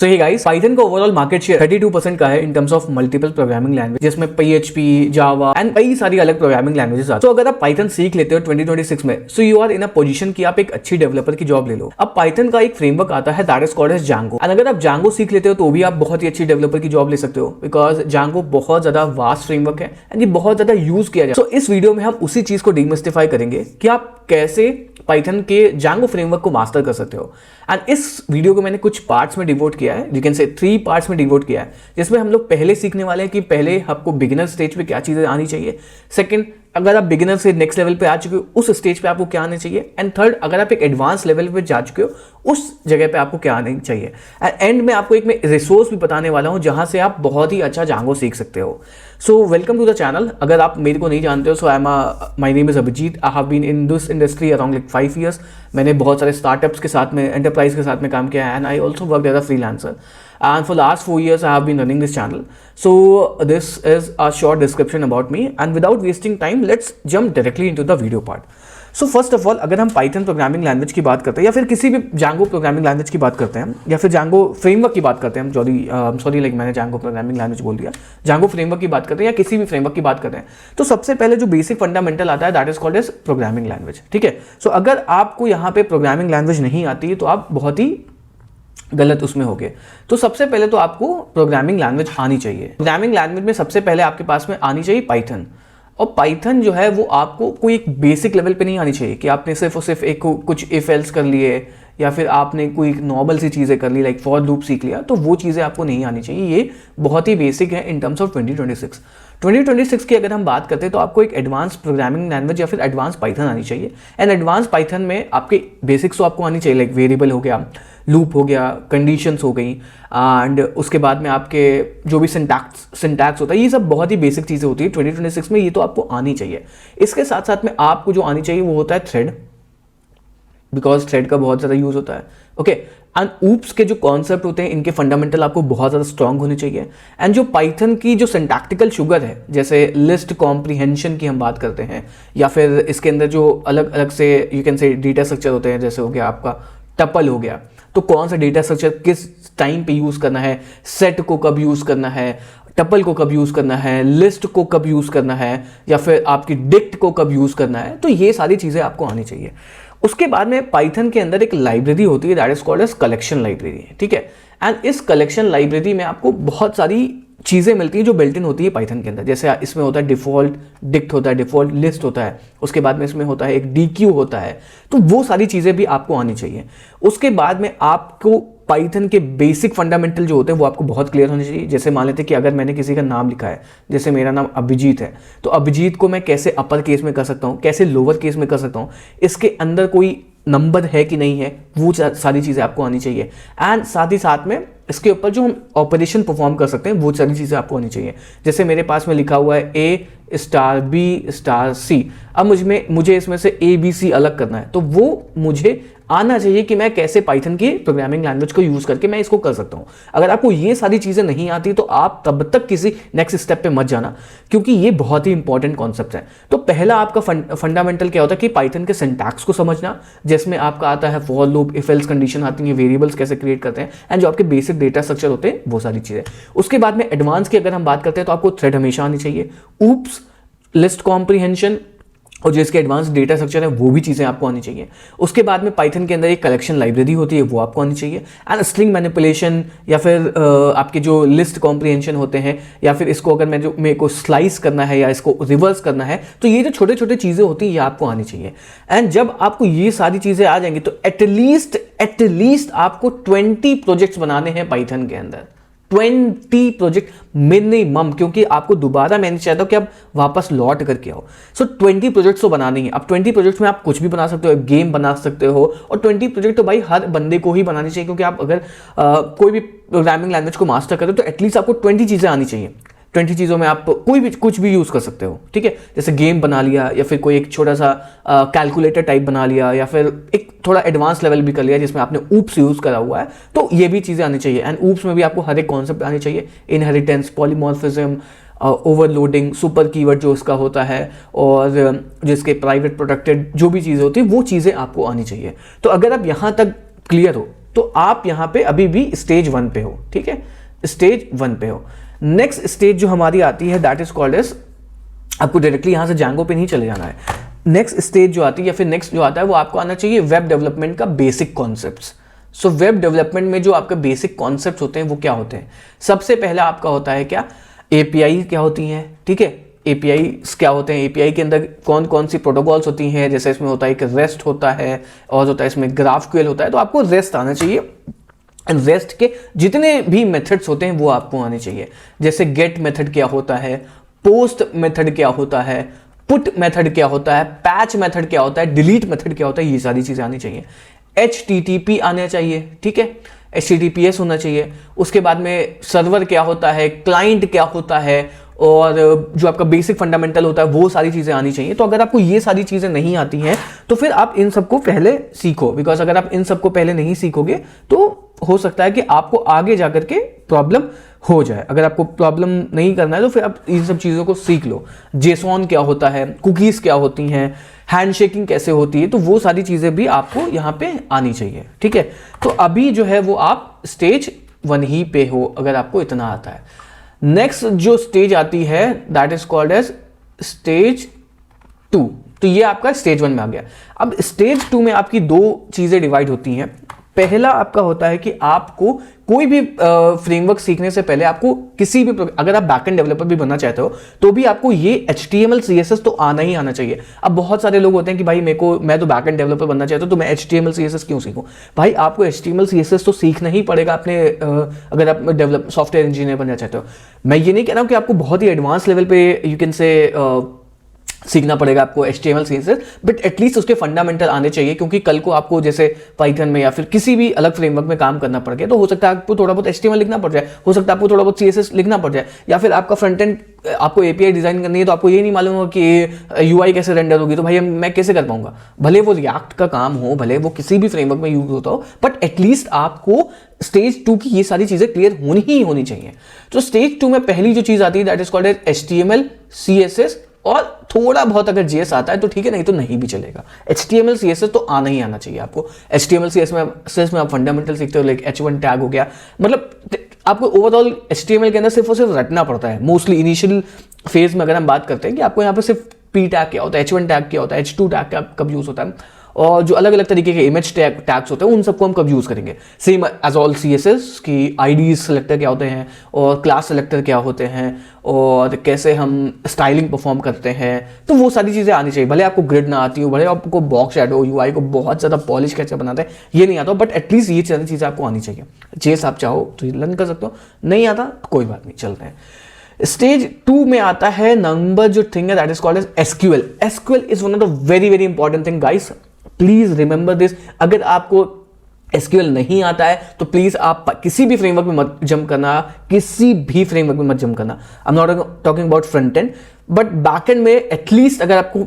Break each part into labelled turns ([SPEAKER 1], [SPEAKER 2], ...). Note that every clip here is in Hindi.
[SPEAKER 1] सो हे गाइस, पाइथन का ओवरऑल मार्केट शेयर 32% का है in terms of multiple programming language, जिसमें PHP, जावा एंड कई सारी अलग प्रोग्रामिंग लैंग्वेजेस आती हैं। तो अगर आप पाइथन सीख लेते हो 2026 में, so you are in a position कि आप एक अच्छी डेवलपर की जॉब ले लो। अब पाइथन का एक फ्रेमवर्क आता है that is called as Django, and अगर आप जांगो सीख लेते हो तो भी आप बहुत ही अच्छी डेवलपर की जॉब ले सकते हो, बिकॉज जांगो बहुत ज्यादा वास्ट फ्रेमवर्क है एंड ये बहुत ज्यादा यूज किया जाए। सो इस वीडियो में हम उसी चीज को डिमिस्टिफाई करेंगे कि आप कैसे पाइथन के जांगो फ्रेमवर्क को मास्टर कर सकते हो। एंड इस वीडियो को मैंने कुछ पार्ट्स में डिवोट किया है, यू कैन से 3 पार्ट्स में डिवोट किया है, जिसमें हम लोग पहले सीखने वाले हैं कि पहले आपको बिगिनर स्टेज पे क्या चीजें आनी चाहिए। सेकंड, अगर आप बिगिनर से नेक्स्ट लेवल पे आ चुके हो उस स्टेज पे आपको क्या आना चाहिए। एंड थर्ड, अगर आप एक एडवांस लेवल पे जा चुके हो उस जगह पे आपको क्या आना चाहिए। एंड एंड में आपको एक मैं रिसोर्स भी बताने वाला हूं जहां से आप बहुत ही अच्छा जांगो सीख सकते हो। So welcome to the channel. अगर आप मेरे को नहीं जानते हो, so my name is Abhijeet. I have been in this industry around like 5 years। मैंने बहुत सारे स्टार्टअप्स के साथ में, एंटरप्राइज के साथ में काम किया है, and I also work as a freelancer. And for last 4 years, I have been running this channel. So this is a short description about me. And without wasting time, let's jump directly into the video part. So first of all, अगर हम Python प्रोग्रामिंग लैंग्वेज की बात करते हैं या फिर किसी भी Django प्रोग्रामिंग लैंग्वेज की बात करते हैं या फिर Django फ्रेमवर्क की बात करते हैं, सॉरी लाइक मैंने Django प्रोग्रामिंग लैंग्वेज बोल दिया, Django फ्रेमवर्क की बात करते हैं या किसी भी फ्रेमवर्क की बात करते हैं, तो सबसे पहले जो बेसिक फंडामेंटल आता है that is called as programming language. ठीक है। सो अगर आपको यहाँ पे प्रोग्रामिंग लैंग्वेज नहीं आती है तो आप बहुत ही गलत उसमें हो गए। तो सबसे पहले तो आपको प्रोग्रामिंग लैंग्वेज आनी चाहिए। प्रोग्रामिंग लैंग्वेज में सबसे पहले आपके पास में आनी चाहिए पाइथन। और पाइथन जो है वो आपको कोई एक बेसिक लेवल पे नहीं आनी चाहिए कि आपने सिर्फ और सिर्फ एक कुछ इफ एल्स कर लिए या फिर आपने कोई नॉर्मल सी चीज़ें कर ली लाइक फॉर लूप सीख लिया, तो वो चीज़ें आपको नहीं आनी चाहिए। ये बहुत ही बेसिक है इन टर्म्स ऑफ 2026 की अगर हम बात करते हैं तो आपको एक एडवांस प्रोग्रामिंग लैंग्वेज या फिर एडवांस पाइथन आनी चाहिए। एंड एडवांस पाइथन में आपके बेसिक्स तो आपको आनी चाहिए, लाइक वेरिएबल हो गया, लूप हो गया, कंडीशंस हो गई, एंड उसके बाद में आपके जो भी सिंटैक्स होता है, ये सब बहुत ही बेसिक चीज़ें होती है 2026 में, ये तो आपको आनी चाहिए। इसके साथ साथ में आपको जो आनी चाहिए वो होता है थ्रेड, बिकॉज थ्रेड का बहुत ज़्यादा यूज होता है। ओके। एंड ऊप्स के जो कॉन्सेप्ट होते हैं इनके फंडामेंटल आपको बहुत ज़्यादा स्ट्रांग होने चाहिए। एंड जो पाइथन की जो सिंटैक्टिकल शुगर है, जैसे लिस्ट कॉम्प्रीहेंशन की हम बात करते हैं, या फिर इसके अंदर जो अलग अलग से यू कैन से डेटा स्ट्रक्चर होते हैं, जैसे हो गया आपका टपल हो गया, तो कौन सा डेटा स्ट्रक्चर किस टाइम पे यूज़ करना है, सेट को कब यूज़ करना है, टपल को कब यूज़ करना है, लिस्ट को कब यूज़ करना है, या फिर आपकी डिक्ट को कब यूज़ करना है, तो ये सारी चीज़ें आपको आनी चाहिए। उसके बाद में पाइथन के अंदर एक लाइब्रेरी होती है that is called as collection library. ठीक है। एंड इस कलेक्शन लाइब्रेरी में आपको बहुत सारी चीज़ें मिलती हैं जो बिल्ट इन होती है पाइथन के अंदर। जैसे इसमें होता है डिफ़ॉल्ट डिक्ट होता है, डिफ़ॉल्ट लिस्ट होता है, उसके बाद में इसमें होता है एक DQ होता है, तो वो सारी चीज़ें भी आपको आनी चाहिए। उसके बाद में आपको पाइथन के बेसिक फंडामेंटल जो होते हैं वो आपको बहुत क्लियर होने चाहिए। जैसे मान लेते हैं कि अगर मैंने किसी का नाम लिखा है, जैसे मेरा नाम अभिजीत है, तो अभिजीत को मैं कैसे अपर केस में कर सकता हूँ, कैसे लोअर केस में कर सकता हूँ, इसके अंदर कोई नंबर है कि नहीं है, वो सारी चीज़ें आपको आनी चाहिए। एंड साथ ही साथ में इसके ऊपर जो हम ऑपरेशन परफॉर्म कर सकते हैं वो सारी चीज़ें आपको आनी चाहिए। जैसे मेरे पास में लिखा हुआ है A*B*C, अब मुझे इसमें से ABC अलग करना है, तो वो मुझे आना चाहिए कि मैं कैसे पाइथन की प्रोग्रामिंग लैंग्वेज को यूज़ करके मैं इसको कर सकता हूँ। अगर आपको ये सारी चीज़ें नहीं आती तो आप तब तक किसी नेक्स्ट स्टेप पे मत जाना, क्योंकि ये बहुत ही इंपॉर्टेंट कॉन्सेप्ट है। तो पहला आपका फंडामेंटल क्या होता है कि पाइथन के सिंटैक्स को समझना, जिसमें आपका आता है for loop, if else condition आती है, वेरिएबल्स कैसे क्रिएट करते हैं, एंड जो आपके बेसिक डेटा स्ट्रक्चर होते हैं वो सारी चीज़ें। उसके बाद में एडवांस की अगर हम बात करते हैं तो आपको थ्रेड हमेशा आनी चाहिए, ऊप्स, लिस्ट कॉम्प्रीहेंशन, और जो इसके एडवांस डेटा स्ट्रक्चर है वो भी चीज़ें आपको आनी चाहिए। उसके बाद में पाइथन के अंदर एक कलेक्शन लाइब्रेरी होती है, वो आपको आनी चाहिए। एंड स्ट्रिंग मैनिपुलेशन या फिर आपके जो लिस्ट कॉम्प्रीहेंशन होते हैं, या फिर इसको अगर मेरे को स्लाइस करना है या इसको रिवर्स करना है, तो ये जो छोटे छोटे चीज़ें होती हैं ये आपको आनी चाहिए। एंड जब आपको ये सारी चीज़ें आ जाएंगी तो एटलीस्ट आपको 20 प्रोजेक्ट्स बनाने हैं पाइथन के अंदर, 20 प्रोजेक्ट मिनिमम, क्योंकि आपको दोबारा मैं नहीं चाहता कि आप वापस लौट करके आओ। सो 20 प्रोजेक्ट्स तो बनाने ही। अब 20 प्रोजेक्ट्स में आप कुछ भी बना सकते हो, गेम बना सकते हो, और 20 प्रोजेक्ट तो भाई हर बंदे को ही बनानी चाहिए, क्योंकि आप अगर कोई भी प्रोग्रामिंग लैंग्वेज को मास्टर करें तो एटलीस्ट आपको 20 चीज़ें आनी चाहिए। 20 चीज़ों में आप कुछ भी यूज़ कर सकते हो। ठीक है। जैसे गेम बना लिया, या फिर कोई एक छोटा सा कैलकुलेटर टाइप बना लिया, या फिर एक थोड़ा एडवांस लेवल भी कर लिया जिसमें आपने ऊप्स यूज़ करा हुआ है, तो ये भी चीज़ें आनी चाहिए। एंड ऊप्स में भी आपको हर एक कॉन्सेप्ट आनी चाहिए, inheritance, polymorphism, overloading, super keyword जो उसका होता है, और जिसके प्राइवेट प्रोटेक्टेड जो भी चीज़ें होती है वो चीज़ें आपको आनी चाहिए। तो अगर आप यहाँ तक क्लियर हो तो आप यहाँ पे अभी भी स्टेज 1 पे हो, ठीक है, स्टेज 1 पे हो। नेक्स्ट स्टेज जो हमारी आती है दैट इज कॉल्ड एज, आपको डायरेक्टली यहाँ से Django पे नहीं चले जाना है। नेक्स्ट स्टेज जो आती है या फिर नेक्स्ट जो आता है वो आपको आना चाहिए वेब डेवलपमेंट का basic concepts. So web development में जो आपके बेसिक कॉन्सेप्ट्स होते हैं वो क्या होते हैं? सबसे पहला आपका होता है क्या, एपीआई क्या होती हैं, ठीक है, एपीआई क्या होते हैं, एपीआई के अंदर कौन कौन सी प्रोटोकॉल्स होती हैं, जैसे इसमें होता है कि रेस्ट होता है और होता है इसमें GraphQL होता है, तो आपको रेस्ट आना चाहिए। एंड रेस्ट के जितने भी मेथड्स होते हैं वो आपको आने चाहिए, जैसे गेट मेथड क्या होता है, पोस्ट मेथड क्या होता है, पुट मेथड क्या होता है, पैच मेथड क्या होता है, डिलीट मेथड क्या होता है, ये सारी चीजें आनी चाहिए। HTTP आना चाहिए, ठीक है, HTTPS होना चाहिए। उसके बाद में सर्वर क्या होता है, क्लाइंट क्या होता है, और जो आपका बेसिक फंडामेंटल होता है वो सारी चीज़ें आनी चाहिए। तो अगर आपको ये सारी चीज़ें नहीं आती हैं तो फिर आप इन सबको पहले सीखो, बिकॉज अगर आप इन सबको पहले नहीं सीखोगे तो हो सकता है कि आपको आगे जाकर के प्रॉब्लम हो जाए। अगर आपको प्रॉब्लम नहीं करना है तो फिर आप इन सब चीज़ों को सीख लो। जेसॉन क्या होता है, कुकीज़ क्या होती हैं, हैंडशेकिंग कैसे होती है, तो वो सारी चीज़ें भी आपको यहाँ पे आनी चाहिए, ठीक है। तो अभी जो है वो आप स्टेज 1 ही पे हो अगर आपको इतना आता है। नेक्स्ट जो स्टेज आती है that is called as stage 2। तो ये आपका स्टेज 1 में आ गया। अब स्टेज 2 में आपकी 2 चीजें डिवाइड होती हैं। पहला आपका होता है कि आपको कोई भी फ्रेमवर्क सीखने से पहले आपको किसी भी, अगर आप बैकएंड डेवलपर भी बनना चाहते हो तो भी आपको ये HTML CSS तो आना ही आना चाहिए। अब बहुत सारे लोग होते हैं कि भाई मैं तो बैकएंड डेवलपर बनना चाहता हूं तो मैं HTML CSS क्यों सीखूं? भाई आपको HTML CSS तो सीखना ही पड़ेगा अपने, अगर आप सॉफ्टवेयर इंजीनियर बनना चाहते हो। मैं ये नहीं कह रहा हूं कि आपको बहुत ही एडवांस लेवल पे यू कैन से सीखना पड़ेगा आपको HTML CSS, बट एटलीस्ट उसके फंडामेंटल आने चाहिए, क्योंकि कल को आपको जैसे पाइथन में या फिर किसी भी अलग फ्रेमवर्क में काम करना पड़ गया तो हो सकता है आपको थोड़ा बहुत HTML लिखना पड़ जाए, हो सकता है आपको थोड़ा बहुत CSS लिखना पड़ जाए, या फिर आपका फ्रंट एंड आपको API डिजाइन करनी है तो आपको ये नहीं मालूम हो कि UI कैसे रेंडर होगी, तो भाई मैं कैसे कर पाऊंगा? भले वो रिएक्ट का काम हो, भले वो किसी भी फ्रेमवर्क में यूज होता हो, बट एटलीस्ट आपको स्टेज 2 की ये सारी चीजें क्लियर होनी ही होनी चाहिए। तो स्टेज 2 में पहली जो चीज आती है that is called as HTML CSS, और थोड़ा बहुत अगर JS आता है तो ठीक है, नहीं तो नहीं भी चलेगा। HTML CSS तो आना ही आना चाहिए आपको। HTML CSS में आप फंडामेंटल सीखते हो, लाइक H1 टैग हो गया, मतलब आपको ओवरऑल HTML के अंदर सिर्फ और सिर्फ रटना पड़ता है। मोस्टली इनिशियल फेज में अगर हम बात करते हैं कि आपको यहाँ पे सिर्फ P टैग क्या होता है, H1 टैग क्या होता है, H2 टैग कब यूज होता है, और जो अलग अलग तरीके के इमेज टैग्स होते हैं उन सबको हम कब यूज करेंगे। सेम एज ऑल CSS की आईडी सेलेक्टर क्या होते हैं, और क्लास सेलेक्टर क्या होते हैं, और कैसे हम स्टाइलिंग परफॉर्म करते हैं, तो वो सारी चीज़ें आनी चाहिए। भले आपको ग्रिड ना आती हो, भले आपको बॉक्स शैडो UI को बहुत ज़्यादा पॉलिश कैसे बनाते हैं ये नहीं आता हो, बट एटलीस्ट ये सारी चीज़ें आपको आनी चाहिए। जेस आप चाहो तो लर्न कर सकते हो, नहीं आता तो कोई बात नहीं, चलते हैं। स्टेज 2 में आता है नंबर जो थिंग है that is called as SQL। SQL is one of the very very important thing guys, please remember this. अगर आपको SQL नहीं आता है तो प्लीज आप किसी भी फ्रेमवर्क में मत जंप करना, किसी भी फ्रेमवर्क में मत जंप करना। I am not talking about front end, but backend में एटलीस्ट अगर आपको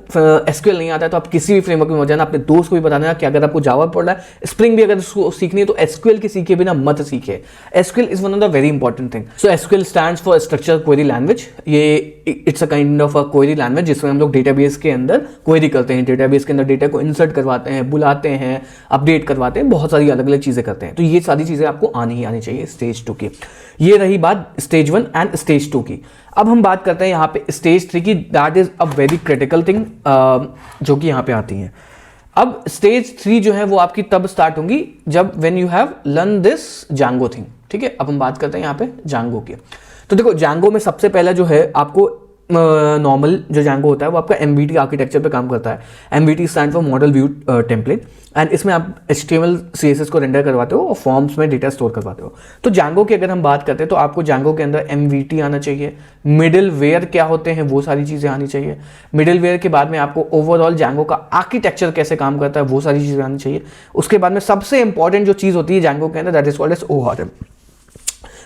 [SPEAKER 1] SQL नहीं आता है तो आप किसी भी फ्रेमवर्क में मत जाना। अपने दोस्त को भी बताना कि अगर आपको जावा पढ़ना है, स्प्रिंग भी अगर उसको सीखनी है तो SQL के सीखे बिना मत सीखे। SQL is one of the very important thing. So SQL stands for structure query language. ये it's a kind of a query language जिसमें हम लोग डेटाबेस के अंदर क्वेरी करते हैं, डेटाबेस के अंदर डेटा को इंसर्ट करवाते हैं, बुलाते हैं, अपडेट करवाते हैं, बहुत सारी अलग अलग चीजें करते हैं। तो ये सारी चीजें आपको आनी ही आनी चाहिए स्टेज 2 की। ये रही बात स्टेज 1 एंड स्टेज 2 की। अब हम बात करते हैं यहाँ पे स्टेज 3 की, that is a very critical thing जो कि यहाँ पे आती है। अब स्टेज 3 जो है वो आपकी तब स्टार्ट होंगी जब when you have learn this Django thing, ठीक है। अब हम बात करते हैं यहाँ पे Django की। तो देखो Django में सबसे पहला जो है आपको नॉर्मल जो Django होता है वो आपका MVT आर्किटेक्चर पे काम करता है। MVT stand for model view template, and इसमें आप HTML CSS को रेंडर करवाते हो और फॉर्म्स में डेटा स्टोर करवाते हो। तो Django की अगर हम बात करते हैं तो आपको Django के अंदर MVT आना चाहिए, मिडिल वेयर क्या होते हैं वो सारी चीज़ें आनी चाहिए। मिडिल वेयर के बाद में आपको ओवरऑल Django का आर्किटेक्चर कैसे काम करता है वो सारी चीज़ें आनी चाहिए। उसके बाद में सबसे इंपॉर्टेंट जो चीज़ होती है Django के अंदर that is called as ORM।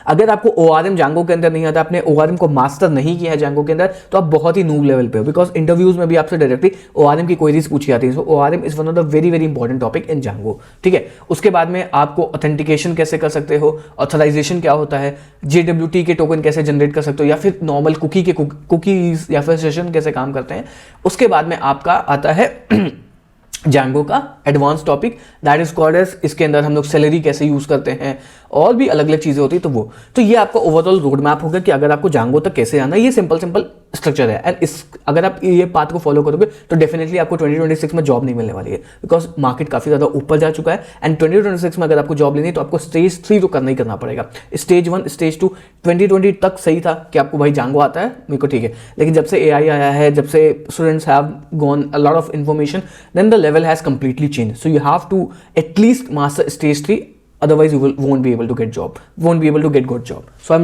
[SPEAKER 1] अगर आपको ORM Django के अंदर नहीं आता, आपने ORM को मास्टर नहीं किया है Django के अंदर, तो आप बहुत ही नूब लेवल पे हो, बिकॉज इंटरव्यूज में भी आपसे डायरेक्टली ORM की क्वेरीज पूछी जाती है। सो ORM is one of the very very important topic in Django, ठीक है। उसके बाद में आपको ऑथेंटिकेशन कैसे कर सकते हो, ऑथराइजेशन क्या होता है, JWT के टोकन कैसे जनरेट कर सकते हो, या फिर नॉर्मल कुकीज या फिर सेशन कैसे काम करते हैं। उसके बाद में आपका आता है Django का advance topic that is called as, इसके अंदर हम लोग सेलेरी कैसे यूज करते हैं और भी अलग अलग चीजें होती है। तो ये आपका ओवरऑल रोड मैप होगा कि अगर आपको Django तक कैसे आना है। ये सिंपल स्ट्रक्चर है, एंड अगर आप ये पाथ को फॉलो करोगे तो डेफिनेटली आपको 2026 में जॉब नहीं मिलने वाली है, बिकॉज मार्केट काफी ज्यादा ऊपर जा चुका है। एंड 2026 में अगर आपको जॉब लेनी है तो आपको स्टेज 3 तो करना ही करना पड़ेगा। स्टेज 1 स्टेज 2 2020 तक सही था कि आपको भाई Django आता है मेरे को, ठीक है, लेकिन जब से AI आया है, जब से students have gone a lot of information, then the level has completely change. So you have to at least master stage 3, otherwise you won't be able to get job, won't be able to get good job. So I'm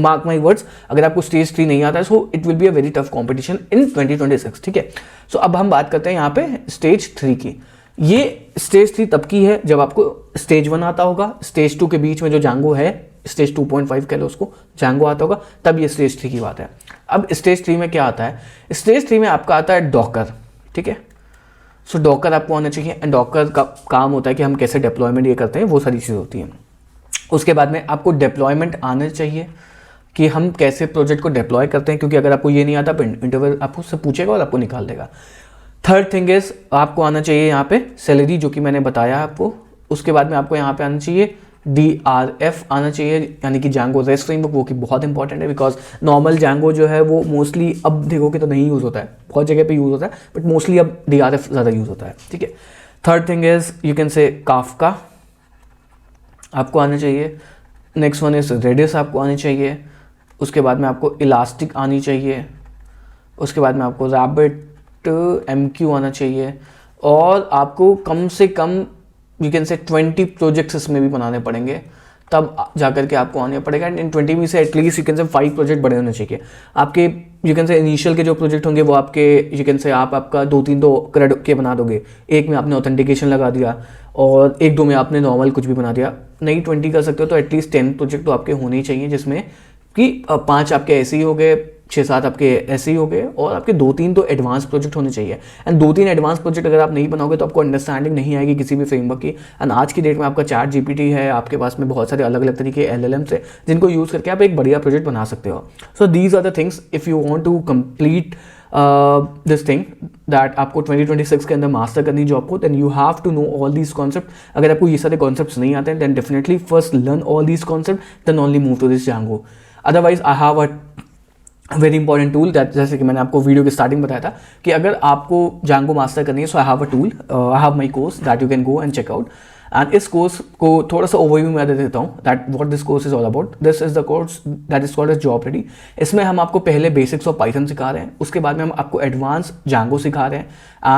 [SPEAKER 1] mark my words, अगर आपको स्टेज 3 नहीं आता है so it will be a very tough competition in 2026, ठीक है। So अब हम बात करते हैं यहाँ पे स्टेज 3 की। ये स्टेज 3 तब की है जब आपको स्टेज 1 आता होगा, स्टेज 2 के बीच में जो Django है, स्टेज 2.5 कह लो उसको, Django आता होगा, तब ये स्टेज 3 की बात है। अब स्टेज 3 में क्या आता है? स्टेज 3 में आपका आता है डॉकर, ठीक है। सो डॉकर आपको आना चाहिए, एंड डॉकर का काम होता है कि हम कैसे डिप्लॉयमेंट ये करते हैं, वो सारी चीज़ होती हैं। उसके बाद में आपको डिप्लॉयमेंट आना चाहिए कि हम कैसे प्रोजेक्ट को डिप्लॉय करते हैं, क्योंकि अगर आपको ये नहीं आता इंटरव्यू आपको उससे पूछेगा और आपको निकाल देगा। थर्ड थिंग इज आपको आना चाहिए यहाँ पे सेलेरी, जो कि मैंने बताया आपको। उसके बाद में आपको यहाँ पे आना चाहिए DRF आना चाहिए, यानी कि Django REST फ्रेमवर्क, वो कि बहुत इंपॉर्टेंट है, बिकॉज नॉर्मल Django जो है वो मोस्टली अब देखोगे तो नहीं यूज़ होता है, बहुत जगह पे यूज़ होता है, बट मोस्टली अब DRF ज़्यादा यूज़ होता है, ठीक है। Third thing is you can से Kafka आपको आना चाहिए। नेक्स्ट वन इज Redis आपको आनी चाहिए। उसके बाद में आपको इलास्टिक आनी चाहिए। उसके बाद में आपको RabbitMQ आना चाहिए, और आपको कम से कम यू कैन से 20 प्रोजेक्ट्स इसमें भी बनाने पड़ेंगे, तब जा करके आपको आने पड़ेगा। एंड इन 20 में से एटलीस्ट यू कैन से 5 प्रोजेक्ट बड़े होने चाहिए आपके। यू कैन से इनिशियल के जो प्रोजेक्ट होंगे वो आपके यू कैन से आपका 2-3 तो क्रेड के बना दोगे, एक में आपने ऑथेंटिकेशन लगा दिया और 1-2 में आपने नॉर्मल कुछ भी बना दिया। नहीं 20 कर सकते हो तो एटलीस्ट 10 प्रोजेक्ट तो आपके होने ही चाहिए, जिसमें कि 5 आपके ऐसे ही हो गए, 6-7 आपके ऐसे ही हो गए, और आपके 2-3 तो एडवांस प्रोजेक्ट होने चाहिए। एंड 2-3 एडवांस प्रोजेक्ट अगर आप नहीं बनाओगे तो आपको अंडरस्टैंडिंग नहीं आएगी किसी भी फ्रेमवर्क की। एंड आज की डेट में आपका ChatGPT है, आपके पास में बहुत सारे अलग अलग तरीके LLMs है जिनको यूज़ करके आप एक बढ़िया प्रोजेक्ट बना सकते हो। So these are the things if you want to complete this thing that आपको 2026 के अंदर मास्टर करनी जॉब को, then you have to know all these concept. अगर आपको ये सारे कॉन्सेप्ट्स नहीं आते हैं then definitely first learn all these concept, then only move to this Django। Otherwise I have a very important tool that, जैसे कि मैंने आपको वीडियो के स्टार्टिंग बताया था कि अगर आपको Django मास्टर करनी है, so I have a tool, I have my course that you can go and check out. And इस कोर्स को थोड़ा सा ओवरव्यू मैं दे देता हूँ that what this course is all about. This is the course that is called as job ready. इसमें हम आपको पहले बेसिक्स ऑफ पाइथन सिखा रहे हैं, उसके बाद में हम आपको एडवांस Django सिखा रहे हैं,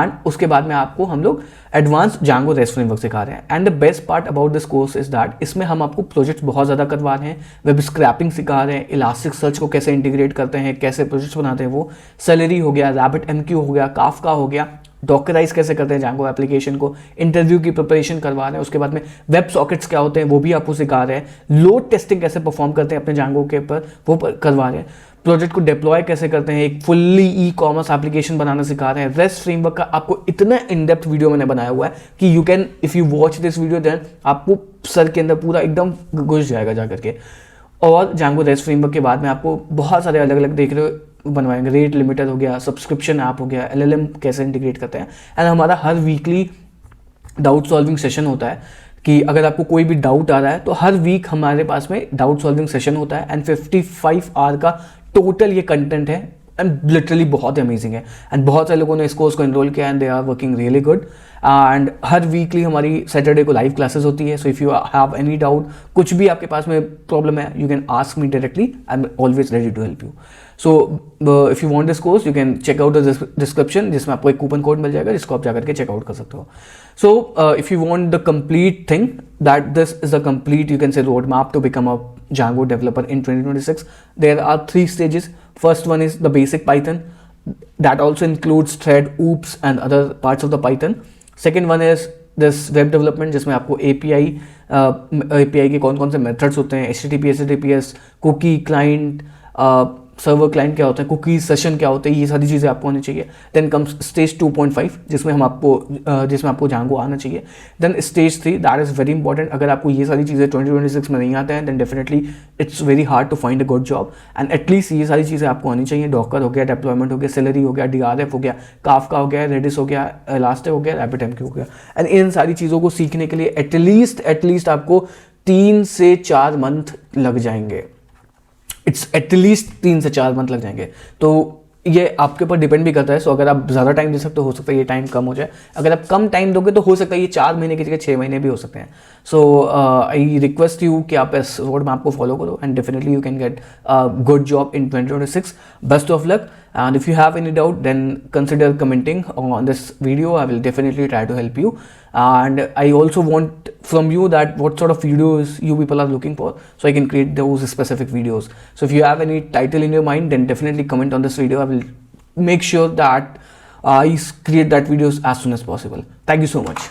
[SPEAKER 1] एंड उसके बाद में आपको हम लोग एडवांस Django REST फ्रेमवर्क सिखा रहे हैं। And the best part about this course is that इसमें हम आपको प्रोजेक्ट्स बहुत ज़्यादा करवा रहे हैं, वेब स्क्रैपिंग सिखा रहे हैं, इलास्टिक सर्च को कैसे इंटीग्रेट करते हैं, कैसे प्रोजेक्ट्स बनाते हैं वो, सेलेरी हो गया, RabbitMQ हो गया, Kafka हो गया, डॉकराइज कैसे करते हैं Django एप्लीकेशन को, इंटरव्यू की प्रिपरेशन करवा रहे हैं, उसके बाद में वेब सॉकेट्स क्या होते हैं वो भी आपको सिखा रहे हैं, लोड टेस्टिंग कैसे परफॉर्म करते हैं अपने Django के ऊपर वो करवा रहे हैं, प्रोजेक्ट को डिप्लॉय कैसे करते हैं, एक फुल्ली ई-कॉमर्स एप्लीकेशन बनाना सिखा रहे हैं। REST फ्रेमवर्क का आपको इतना इन डेप्थ वीडियो मैंने बनाया हुआ है कि you can if you watch this video then आपको सर के अंदर पूरा एकदम घुस जाएगा जा करके। और Django REST फ्रेमवर्क के बाद में आपको बहुत सारे अलग अलग देख रहे हो बनवाएंगे, रेट लिमिटर हो गया, सब्सक्रिप्शन ऐप हो गया, LLM कैसे इंटीग्रेट करते हैं। एंड हमारा हर वीकली डाउट सॉल्विंग सेशन होता है कि अगर आपको कोई भी डाउट आ रहा है तो हर वीक हमारे पास में डाउट सॉल्विंग सेशन होता है। एंड 55 आवर का टोटल ये कंटेंट है, एंड लिटरली बहुत अमेजिंग है। एंड बहुत सारे लोगों ने इस कोर्स को एनरोल किया and they are working really good. And हर वीकली हमारी सैटरडे को लाइव क्लासेस होती है। So if you have any doubt, कुछ भी आपके पास में प्रॉब्लम है, you can ask me directly, I am always ready to help you. So if you want this course you can check out the description, जिसमें आपको एक कूपन कोड मिल जाएगा जिसको आप जाकर के चेकआउट कर सकते हो। So if you want the complete thing that this is the complete you can say road map to become a Django developer in 2026, there are 3 stages. First one is the basic Python, that also includes thread, oops and other parts of the Python. Second one is this web development, जिसमें आपको API के कौन कौन से methods होते हैं, HTTP, HTTPS, cookie, client, server client क्या होता है, कुकीज सेशन क्या होते हैं, ये सारी चीज़ें आपको आनी चाहिए। देन कम्स स्टेज 2.5 जिसमें आपको जांगो आना चाहिए। Then stage 3 that is very important. अगर आपको ये सारी चीज़ें 2026 में नहीं आते हैं then definitely it's very hard to find a good job. And at least ये सारी चीज़ें आपको आनी चाहिए। डॉकर हो गया, डिप्लॉयमेंट हो गया, सेलरी हो गया, DRF हो गया, काफका हो गया, रेडिस हो गया, इलास्टिक हो गया, RabbitMQ हो गया। एंड इन सारी चीज़ों को सीखने के लिए एटलीस्ट आपको 3 से 4 मंथ लग जाएंगे। इट्स एटलीस्ट 3 से 4 मंथ लग जाएंगे। तो ये आपके ऊपर डिपेंड भी करता है। सो अगर आप ज़्यादा टाइम दे सकते हो सकता है ये टाइम कम हो जाए। अगर आप कम टाइम दोगे तो हो सकता है ये 4 महीने की जगह 6 महीने भी हो सकते हैं। सो आई रिक्वेस्ट यू कि आप इस रोड मैप को फॉलो करो and definitely you can get good job in 2026। Best of luck. And if you have any doubt, then consider commenting on this video. I will definitely try to help you. And I also want from you that what sort of videos you people are looking for, so I can create those specific videos. So if you have any title in your mind, then definitely comment on this video. I will make sure that I create that videos as soon as possible. Thank you so much.